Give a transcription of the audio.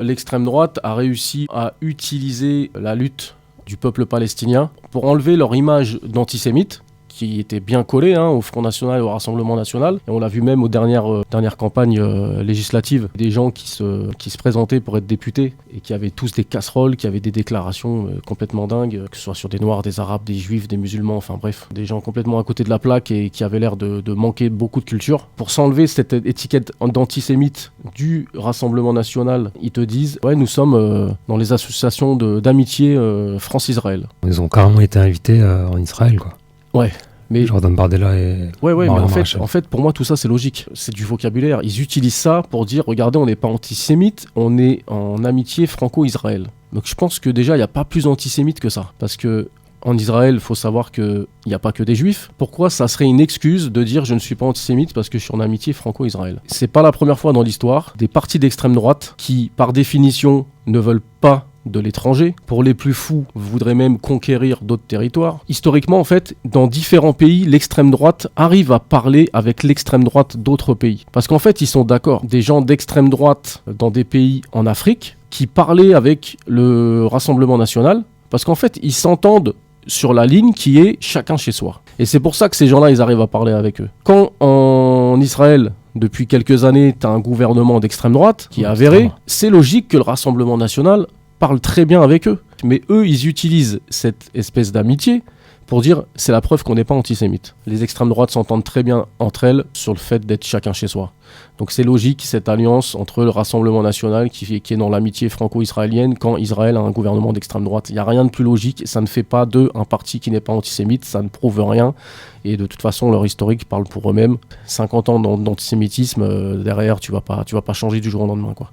l'extrême droite a réussi à utiliser la lutte du peuple palestinien pour enlever leur image d'antisémite, qui était bien collée au Front National et au Rassemblement National. Et on l'a vu même aux dernières campagnes législatives, des gens qui se présentaient pour être députés et qui avaient tous des casseroles, qui avaient des déclarations complètement dingues, que ce soit sur des Noirs, des Arabes, des Juifs, des musulmans, enfin bref, des gens complètement à côté de la plaque et qui avaient l'air de manquer beaucoup de culture. Pour s'enlever cette étiquette d'antisémite du Rassemblement National, ils te disent « Ouais, nous sommes dans les associations d'amitié France-Israël ». Ils ont carrément été invités en Israël, quoi. Ouais. Mais Jordan Bardella et mais Marion Maréchal. en fait, pour moi, tout ça, c'est logique. C'est du vocabulaire. Ils utilisent ça pour dire, regardez, on n'est pas antisémite, on est en amitié franco-Israël. Donc je pense que déjà, il n'y a pas plus antisémite que ça. Parce que en Israël, il faut savoir qu'il n'y a pas que des juifs. Pourquoi ça serait une excuse de dire je ne suis pas antisémite parce que je suis en amitié franco-Israël? C'est pas la première fois dans l'histoire des partis d'extrême droite qui, par définition, ne veulent pas de l'étranger. Pour les plus fous, voudraient même conquérir d'autres territoires. Historiquement, en fait, dans différents pays, l'extrême droite arrive à parler avec l'extrême droite d'autres pays. Parce qu'en fait, ils sont d'accord. Des gens d'extrême droite dans des pays en Afrique qui parlaient avec le Rassemblement National, parce qu'en fait, ils s'entendent sur la ligne qui est chacun chez soi. Et c'est pour ça que ces gens-là, ils arrivent à parler avec eux. Quand en Israël, depuis quelques années, tu as un gouvernement d'extrême droite qui est avéré, c'est logique que le Rassemblement National parle très bien avec eux. Mais eux, ils utilisent cette espèce d'amitié pour dire c'est la preuve qu'on n'est pas antisémite. Les extrêmes droites s'entendent très bien entre elles sur le fait d'être chacun chez soi. Donc c'est logique cette alliance entre le Rassemblement National qui est dans l'amitié franco-israélienne quand Israël a un gouvernement d'extrême droite. Il n'y a rien de plus logique, ça ne fait pas d'eux un parti qui n'est pas antisémite, ça ne prouve rien. Et de toute façon, leur historique parle pour eux-mêmes. 50 ans d'antisémitisme, derrière, tu vas pas changer du jour au lendemain, quoi.